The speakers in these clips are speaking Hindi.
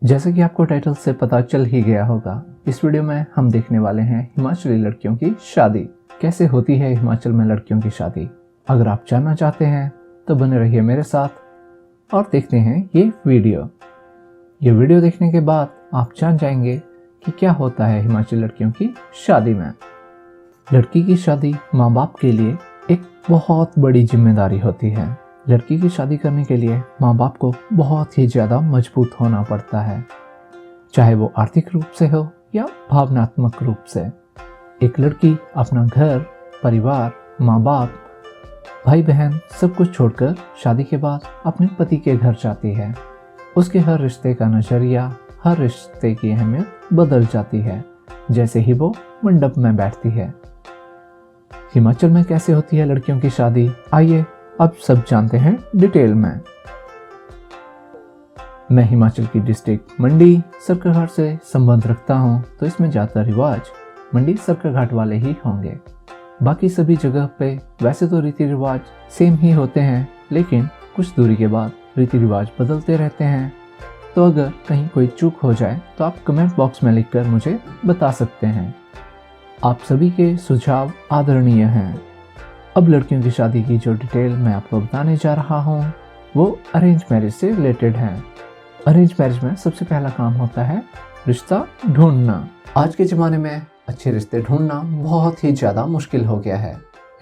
जैसे कि आपको टाइटल से पता चल ही गया होगा, इस वीडियो में हम देखने वाले हैं हिमाचली लड़कियों की शादी। कैसे होती है हिमाचल में लड़कियों की शादी। अगर आप जानना चाहते हैं तो बने रहिए मेरे साथ और देखते हैं ये वीडियो। ये वीडियो देखने के बाद आप जान जाएंगे कि क्या होता है हिमाचली लड़कियों की शादी में। लड़की की शादी माँ बाप के लिए एक बहुत बड़ी जिम्मेदारी होती है। लड़की की शादी करने के लिए माँ बाप को बहुत ही ज़्यादा मजबूत होना पड़ता है, चाहे वो आर्थिक रूप से हो या भावनात्मक रूप से। एक लड़की अपना घर, परिवार, माँ बाप, भाई बहन सब कुछ छोड़कर शादी के बाद अपने पति के घर जाती है। उसके हर रिश्ते का नजरिया, हर रिश्ते की अहमियत बदल जाती है जैसे ही वो मंडप में बैठती है। हिमाचल में कैसे होती है लड़कियों की शादी, आइए अब सब जानते हैं डिटेल में। मैं हिमाचल की डिस्ट्रिक्ट मंडी सरकाघाट से संबंध रखता हूं, तो इसमें ज़्यादातर रिवाज मंडी सरकाघाट वाले ही होंगे। बाकी सभी जगह पे वैसे तो रीति रिवाज सेम ही होते हैं, लेकिन कुछ दूरी के बाद रीति रिवाज बदलते रहते हैं। तो अगर कहीं कोई चूक हो जाए तो आप कमेंट बॉक्स में लिखकर मुझे बता सकते हैं। आप सभी के सुझाव आदरणीय हैं। अब लड़कियों की शादी की जो डिटेल मैं आपको बताने जा रहा हूँ वो अरेंज मैरिज से रिलेटेड है। अरेंज मैरिज में सबसे पहला काम होता है रिश्ता ढूंढना। आज के ज़माने में अच्छे रिश्ते ढूंढना बहुत ही ज़्यादा मुश्किल हो गया है।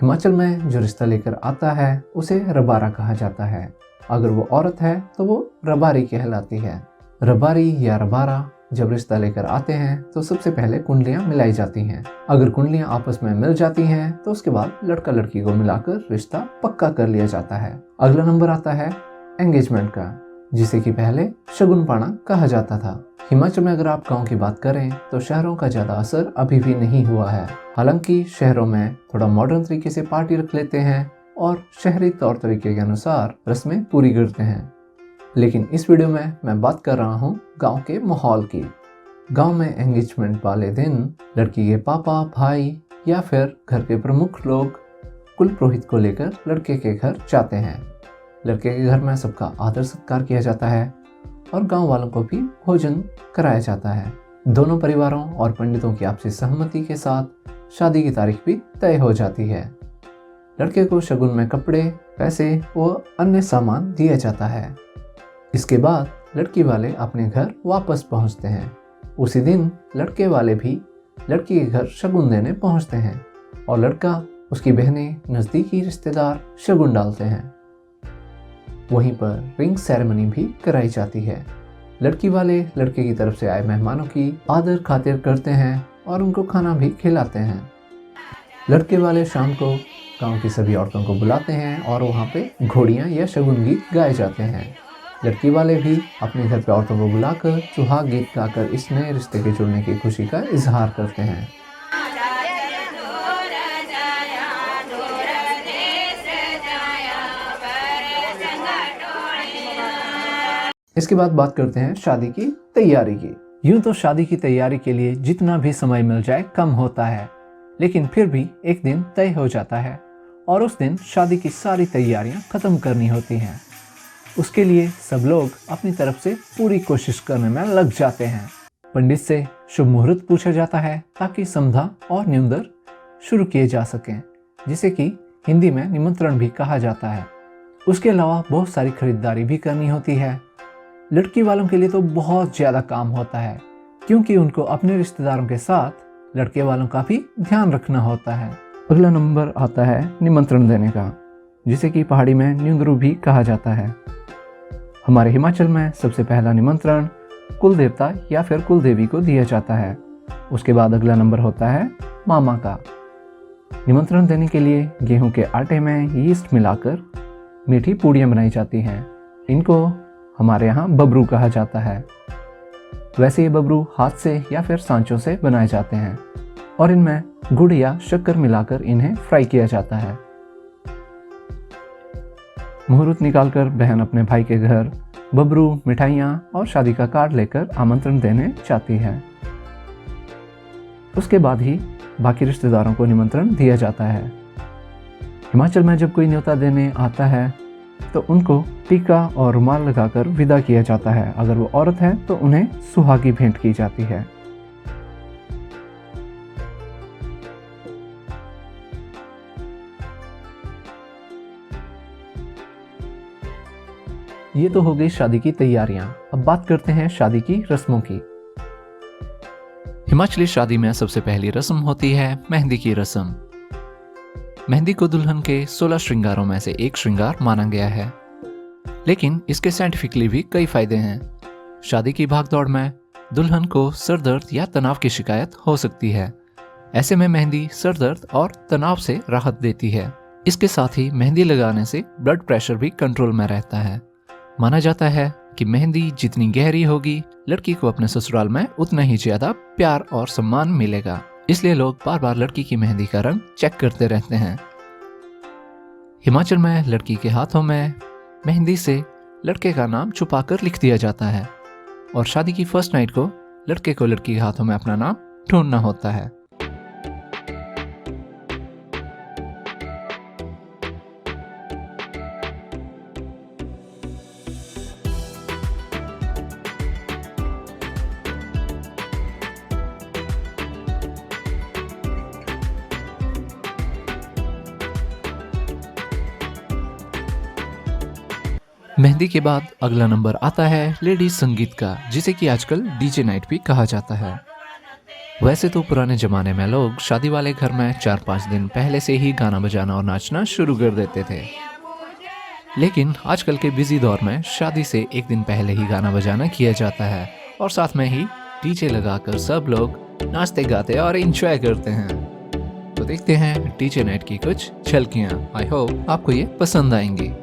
हिमाचल में जो रिश्ता लेकर आता है उसे रबारा कहा जाता है। अगर वो औरत है तो वो रबारी कहलाती है। रबारी या रबारा जब रिश्ता लेकर आते हैं तो सबसे पहले कुंडलियां मिलाई जाती हैं। अगर कुंडलियां आपस में मिल जाती हैं तो उसके बाद लड़का लड़की को मिलाकर रिश्ता पक्का कर लिया जाता है। अगला नंबर आता है एंगेजमेंट का, जिसे कि पहले शगुन पाना कहा जाता था। हिमाचल में अगर आप गाँव की बात करें तो शहरों का ज्यादा असर अभी भी नहीं हुआ है। हालांकि शहरों में थोड़ा मॉडर्न तरीके से पार्टी रख लेते हैं और शहरी तौर तरीके के अनुसार रस्में पूरी करते हैं। लेकिन इस वीडियो में मैं बात कर रहा हूँ गांव के माहौल की। गांव में एंगेजमेंट वाले दिन लड़की के पापा, भाई या फिर घर के प्रमुख लोग कुल पुरोहित को लेकर लड़के के घर जाते हैं। लड़के के घर में सबका आदर सत्कार किया जाता है और गांव वालों को भी भोजन कराया जाता है। दोनों परिवारों और पंडितों की आपसी सहमति के साथ शादी की तारीख भी तय हो जाती है। लड़के को शगुन में कपड़े, पैसे व अन्य सामान दिया जाता है। इसके बाद लड़की वाले अपने घर वापस पहुंचते हैं। उसी दिन लड़के वाले भी लड़की के घर शगुन देने पहुंचते हैं और लड़का, उसकी बहनें, नज़दीकी रिश्तेदार शगुन डालते हैं। वहीं पर रिंग सेरेमनी भी कराई जाती है। लड़की वाले लड़के की तरफ से आए मेहमानों की आदर खातिर करते हैं और उनको खाना भी खिलाते हैं। लड़के वाले शाम को गांव की सभी औरतों को बुलाते हैं और वहाँ पे घोड़ियाँ या शगुन गीत गाए जाते हैं। लड़की वाले भी अपने घर पे औरतों को बुलाकर सुहाग गीत गाकर इस नए रिश्ते के जुड़ने की खुशी का इजहार करते हैं। इसके बाद बात करते हैं शादी की तैयारी की। यूं तो शादी की तैयारी के लिए जितना भी समय मिल जाए कम होता है, लेकिन फिर भी एक दिन तय हो जाता है और उस दिन शादी की सारी तैयारियां खत्म करनी होती हैं। उसके लिए सब लोग अपनी तरफ से पूरी कोशिश करने में लग जाते हैं। पंडित से शुभ मुहूर्त पूछा जाता है ताकि समधा और न्यूंदर शुरू किए जा सकें, जिसे कि हिंदी में निमंत्रण भी कहा जाता है। उसके अलावा बहुत सारी खरीदारी भी करनी होती है। लड़की वालों के लिए तो बहुत ज़्यादा काम होता है, क्योंकि उनको अपने रिश्तेदारों के साथ लड़के वालों का भी ध्यान रखना होता है। अगला नंबर आता है निमंत्रण देने का, जिसे कि पहाड़ी में न्यूंदरू भी कहा जाता है। हमारे हिमाचल में सबसे पहला निमंत्रण कुल देवता या फिर कुल देवी को दिया जाता है। उसके बाद अगला नंबर होता है मामा का। निमंत्रण देने के लिए गेहूं के आटे में यीस्ट मिलाकर मीठी पूड़ियाँ बनाई जाती हैं। इनको हमारे यहाँ बबरू कहा जाता है। वैसे ये बबरू हाथ से या फिर सांचों से बनाए जाते हैं। और इनमें गुड़ या शक्कर मिलाकर इन्हें फ्राई किया जाता है। मुहूर्त निकालकर बहन अपने भाई के घर बबरू, मिठाइयाँ और शादी का कार्ड लेकर आमंत्रण देने जाती है। उसके बाद ही बाकी रिश्तेदारों को निमंत्रण दिया जाता है। हिमाचल में जब कोई न्योता देने आता है तो उनको टीका और रुमाल लगाकर विदा किया जाता है। अगर वो औरत है तो उन्हें सुहागी भेंट की जाती है। ये तो हो गई शादी की तैयारियां। अब बात करते हैं शादी की रस्मों की। हिमाचली शादी में सबसे पहली रस्म होती है मेहंदी की रस्म। मेहंदी को दुल्हन के 16 श्रृंगारों में से एक श्रृंगार माना गया है, लेकिन इसके साइंटिफिकली भी कई फायदे हैं। शादी की भागदौड़ में दुल्हन को सर दर्द या तनाव की शिकायत हो सकती है। ऐसे में मेहंदी सर दर्द और तनाव से राहत देती है। इसके साथ ही मेहंदी लगाने से ब्लड प्रेशर भी कंट्रोल में रहता है। माना जाता है कि मेहंदी जितनी गहरी होगी, लड़की को अपने ससुराल में उतना ही ज्यादा प्यार और सम्मान मिलेगा। इसलिए लोग बार बार लड़की की मेहंदी का रंग चेक करते रहते हैं। हिमाचल में लड़की के हाथों में मेहंदी से लड़के का नाम छुपाकर लिख दिया जाता है और शादी की फर्स्ट नाइट को लड़के को लड़की के हाथों में अपना नाम ढूंढना होता है। मेहंदी के बाद अगला नंबर आता है लेडीज संगीत का, जिसे कि आजकल डीजे नाइट भी कहा जाता है। वैसे तो पुराने जमाने में लोग शादी वाले घर में 4-5 दिन पहले से ही गाना बजाना और नाचना शुरू कर देते थे, लेकिन आजकल के बिजी दौर में शादी से एक दिन पहले ही गाना बजाना किया जाता है और साथ में ही डीजे लगाकर सब लोग नाचते गाते और एंजॉय करते हैं। तो देखते हैं डीजे नाइट की कुछ झलकियां। आई होप आपको ये पसंद आएंगी।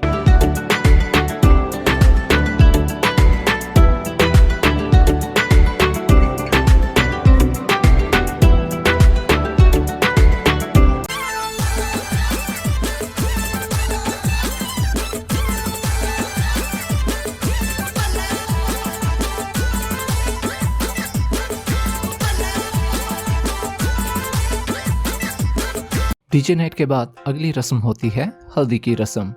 डीजे नाइट के बाद अगली रस्म होती है हल्दी की रस्म।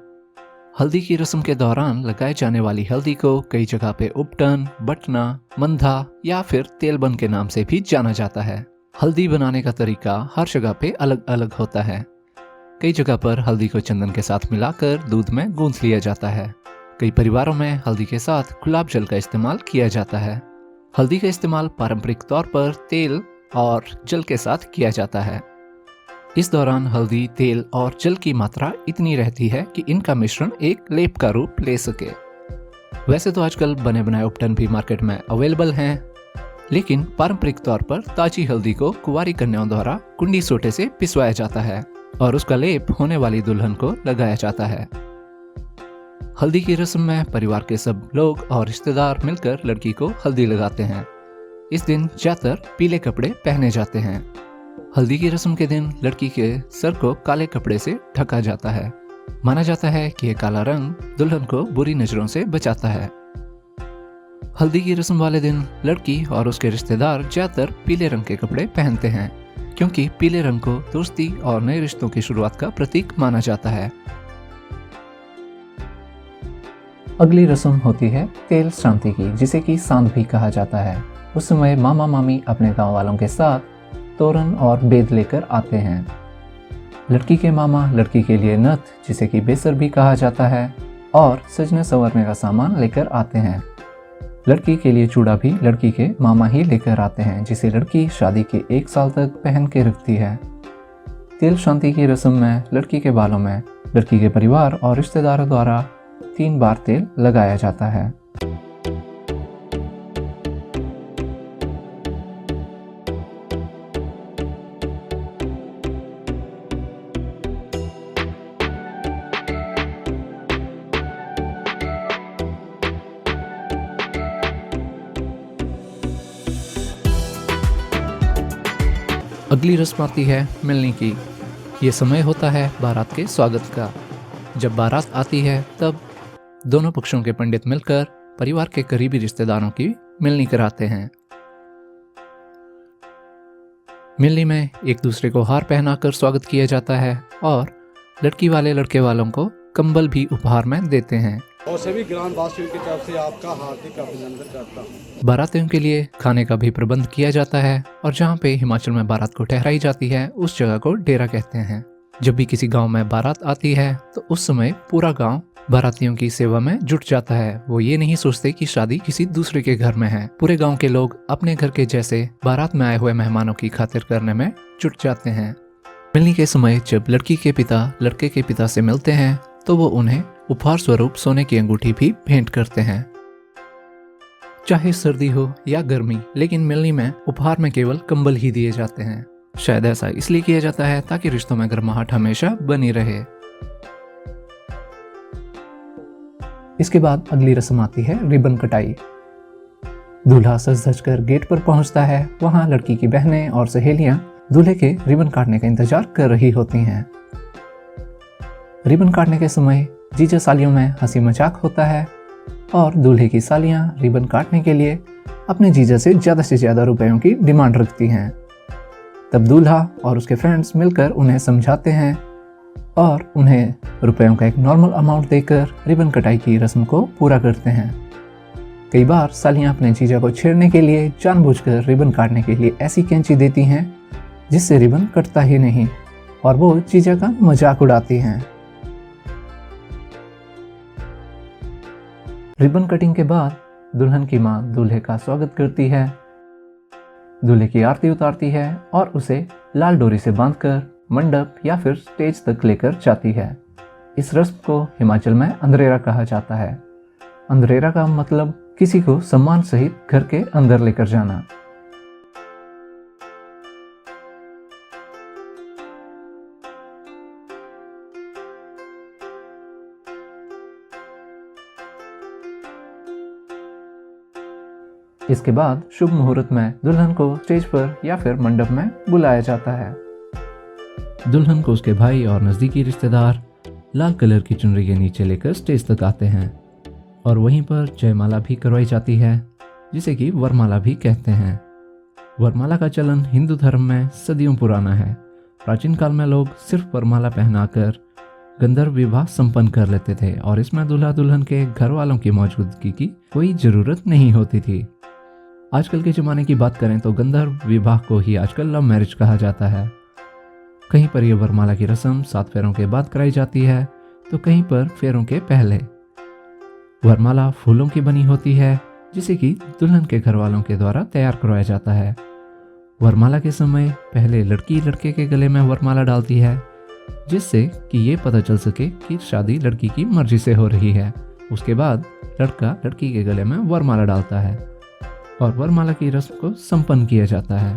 हल्दी की रस्म के दौरान लगाए जाने वाली हल्दी को कई जगह पे उपटन, बटना, मंधा या फिर तेलबन के नाम से भी जाना जाता है। हल्दी बनाने का तरीका हर जगह पे अलग अलग होता है। कई जगह पर हल्दी को चंदन के साथ मिलाकर दूध में गूंथ लिया जाता है। कई परिवारों में हल्दी के साथ गुलाब जल का इस्तेमाल किया जाता है। हल्दी का इस्तेमाल पारंपरिक तौर पर तेल और जल के साथ किया जाता है। इस दौरान हल्दी, तेल और जल की मात्रा इतनी रहती है कि इनका मिश्रण एक लेप का रूप ले सके। वैसे तो आजकल बने बनाए उपटन भी मार्केट में अवेलेबल हैं, लेकिन पारंपरिक तौर पर ताजी हल्दी को कुंवारी कन्याओं द्वारा कुंडी सोटे से पिसवाया जाता है और उसका लेप होने वाली दुल्हन को लगाया जाता है। हल्दी की रस्म में परिवार के सब लोग और रिश्तेदार मिलकर लड़की को हल्दी लगाते हैं। इस दिन ज्यादातर पीले कपड़े पहने जाते हैं। हल्दी की रस्म के दिन लड़की के सर को काले कपड़े से ढका जाता है। माना जाता है कि यह काला रंग दुल्हन को बुरी नजरों से बचाता है। हल्दी की रस्म वाले दिन लड़की और उसके रिश्तेदार ज्यादातर पीले रंग के कपड़े पहनते हैं, क्योंकि पीले रंग को दोस्ती और नए रिश्तों की शुरुआत का प्रतीक माना जाता है। अगली रस्म होती है तेल श्रांति की, जिसे कि सांद भी कहा जाता है। उस समय मामा मामी अपने गांव वालों के साथ तोरण और बेद लेकर आते हैं। लड़की के मामा लड़की के लिए नथ, जिसे कि बेसर भी कहा जाता है, और सजने संवरने का सामान लेकर आते हैं। लड़की के लिए चूड़ा भी लड़की के मामा ही लेकर आते हैं, जिसे लड़की शादी के 1 साल तक पहन के रखती है। तेल शांति की रस्म में लड़की के बालों में लड़की के परिवार और रिश्तेदारों द्वारा 3 बार तेल लगाया जाता है। अगली रस्म आती है मिलने की। ये समय होता है बारात के स्वागत का। जब बारात आती है तब दोनों पक्षों के पंडित मिलकर परिवार के करीबी रिश्तेदारों की मिलनी कराते हैं। मिलनी में एक दूसरे को हार पहनाकर स्वागत किया जाता है और लड़की वाले लड़के वालों को कंबल भी उपहार में देते हैं। और सभी ग्रामवासियों की तरफ से आपका हार्दिक अभिनंदन करता हूँ। बारातियों के लिए खाने का भी प्रबंध किया जाता है और जहाँ पे हिमाचल में बारात को ठहराई जाती है उस जगह को डेरा कहते हैं। जब भी किसी गांव में बारात आती है तो उस समय पूरा गांव बारातियों की सेवा में जुट जाता है। वो ये नहीं सोचते कि शादी किसी दूसरे के घर में है। पूरे गांव के लोग अपने घर के जैसे बारात में आए हुए मेहमानों की खातिर करने में जुट जाते हैं। मिलनी के समय जब लड़की के पिता लड़के के पिता से मिलते हैं तो वो उन्हें उपहार स्वरूप सोने की अंगूठी भी भेंट करते हैं। चाहे सर्दी हो या गर्मी, लेकिन मिलनी में उपहार में केवल कंबल ही दिए जाते हैं। शायद ऐसा इसलिए किया जाता है ताकि रिश्तों में गर्माहट हमेशा बनी रहे। इसके बाद अगली रस्म आती है रिबन कटाई। दूल्हा सज धज कर गेट पर पहुंचता है। वहां लड़की की बहनें और सहेलियां दूल्हे के रिबन काटने का इंतजार कर रही होती हैं। रिबन काटने के समय जीजा सालियों में हंसी मजाक होता है और दूल्हे की सालियां रिबन काटने के लिए अपने जीजा से ज्यादा रुपयों की डिमांड रखती हैं। तब दूल्हा और उसके फ्रेंड्स मिलकर उन्हें समझाते हैं और उन्हें रुपयों का एक नॉर्मल अमाउंट देकर रिबन कटाई की रस्म को पूरा करते हैं। कई बार सालियां अपने जीजा को छेड़ने के लिए जानबूझकर रिबन काटने के लिए ऐसी कैंची देती हैं जिससे रिबन कटता ही नहीं और वो जीजा का मजाक उड़ाती हैं। रिबन कटिंग के बाद दुल्हन की मां दूल्हे का स्वागत करती है, दूल्हे की आरती उतारती है और उसे लाल डोरी से बांधकर मंडप या फिर स्टेज तक लेकर जाती है। इस रस्म को हिमाचल में अंधरेरा कहा जाता है। अंधरेरा का मतलब किसी को सम्मान सहित घर के अंदर लेकर जाना। इसके बाद शुभ मुहूर्त में दुल्हन को स्टेज पर या फिर मंडप में बुलाया जाता है। दुल्हन को उसके भाई और नजदीकी रिश्तेदार लाल कलर की चुनरी के नीचे लेकर स्टेज तक आते हैं और वहीं पर जयमाला भी करवाई जाती है, जिसे कि वरमाला भी कहते हैं। वरमाला का चलन हिंदू धर्म में सदियों पुराना है। प्राचीन काल में लोग सिर्फ वरमाला पहनाकर गंधर्व विवाह संपन्न कर लेते थे और इसमें दूल्हा दुल्हन के घर वालों की मौजूदगी की कोई जरूरत नहीं होती थी। आजकल के ज़माने की बात करें तो गंधर्व विवाह को ही आजकल लव मैरिज कहा जाता है। कहीं पर यह वरमाला की रस्म 7 फेरों के बाद कराई जाती है तो कहीं पर फेरों के पहले। वरमाला फूलों की बनी होती है जिसे कि दुल्हन के घर वालों के द्वारा तैयार करवाया जाता है। वरमाला के समय पहले लड़की लड़के के गले में वरमाला डालती है जिससे कि ये पता चल सके कि शादी लड़की की मर्जी से हो रही है। उसके बाद लड़का लड़की के गले में वरमाला डालता है और वरमाला की रस्म को संपन्न किया जाता है।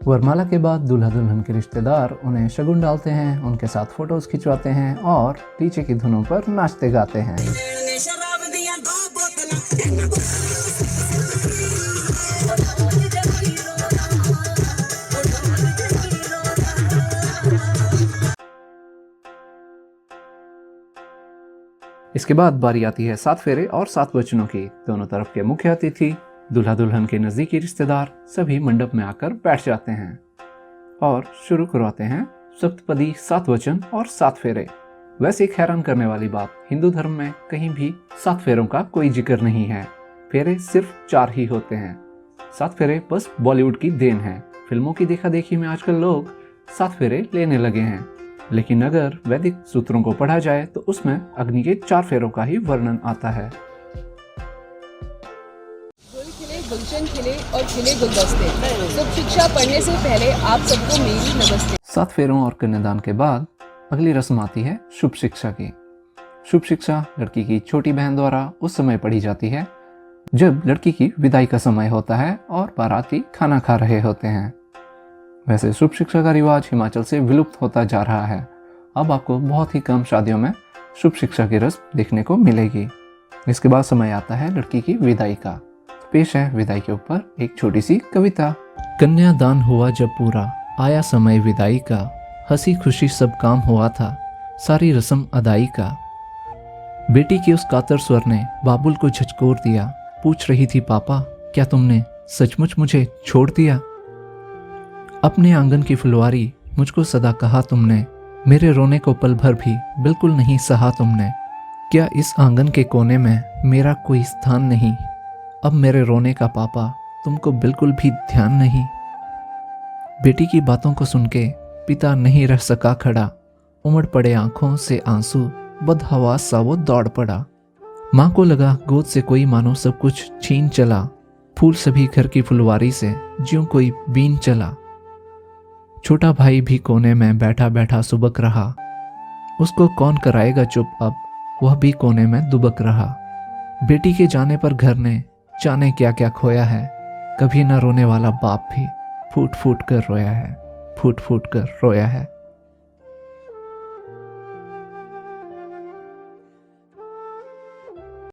वरमाला के बाद दूल्हा दुल्हन के रिश्तेदार उन्हें शगुन डालते हैं, उनके साथ फोटोज खिंचवाते हैं और डीजे की धुनों पर नाचते गाते हैं। इसके बाद बारी आती है 7 फेरे और 7 वचनों की। दोनों तरफ के मुख्य अतिथि, दूल्हा दुल्हन के नजदीकी रिश्तेदार सभी मंडप में आकर बैठ जाते हैं और शुरू करवाते हैं सप्तपदी 7 वचन और 7 फेरे। वैसे एक हैरान करने वाली बात, हिंदू धर्म में कहीं भी 7 फेरों का कोई जिक्र नहीं है। फेरे सिर्फ 4 ही होते हैं। 7 फेरे बस बॉलीवुड की देन है। फिल्मों की देखा देखी में आजकल लोग 7 फेरे लेने लगे हैं, लेकिन अगर वैदिक सूत्रों को पढ़ा जाए तो उसमें अग्नि के 4 फेरों का ही वर्णन आता है। गुलशन खिले और खिले गुलदस्ते। शुभ शिक्षा पढ़ने से पहले आप सबको मेरी नमस्ते। 7 फेरों और कन्यादान के बाद अगली रस्म आती है शुभ शिक्षा की। शुभ शिक्षा लड़की की छोटी बहन द्वारा उस समय पढ़ी जाती है जब लड़की की विदाई का समय होता है और बाराती खाना खा रहे होते हैं। वैसे शुभ शिक्षा का रिवाज हिमाचल से विलुप्त होता जा रहा है। अब आपको बहुत ही कम शादियों में शुभ शिक्षा की रस्म देखने को मिलेगी। इसके बाद समय आता है लड़की की विदाई का। पेश है विदाई के ऊपर एक छोटी सी कविता। कन्यादान हुआ जब पूरा, आया समय विदाई का, हंसी खुशी सब काम हुआ था, सारी रस्म अदाई का। बेटी के उस कातर स्वर ने बाबुल को झकझोर दिया। पूछ रही थी, पापा क्या तुमने सचमुच मुझे छोड़ दिया? अपने आंगन की फुलवारी मुझको सदा कहा तुमने, मेरे रोने को पल भर भी बिल्कुल नहीं सहा तुमने। क्या इस आंगन के कोने में मेरा कोई स्थान नहीं? अब मेरे रोने का पापा तुमको बिल्कुल भी ध्यान नहीं। बेटी की बातों को सुन के पिता नहीं रह सका खड़ा, उमड़ पड़े आंखों से आंसू, बदहवास सा वो दौड़ पड़ा। माँ को लगा गोद से कोई मानो सब कुछ छीन चला, फूल सभी घर की फुलवारी से ज्यों कोई बीन चला। छोटा भाई भी कोने में बैठा बैठा सुबक रहा, उसको कौन कराएगा चुप अब, वह भी कोने में दुबक रहा। बेटी के जाने पर घर ने जाने क्या क्या खोया है, कभी न रोने वाला बाप भी फूट फूट कर रोया है, फूट फूट कर रोया है।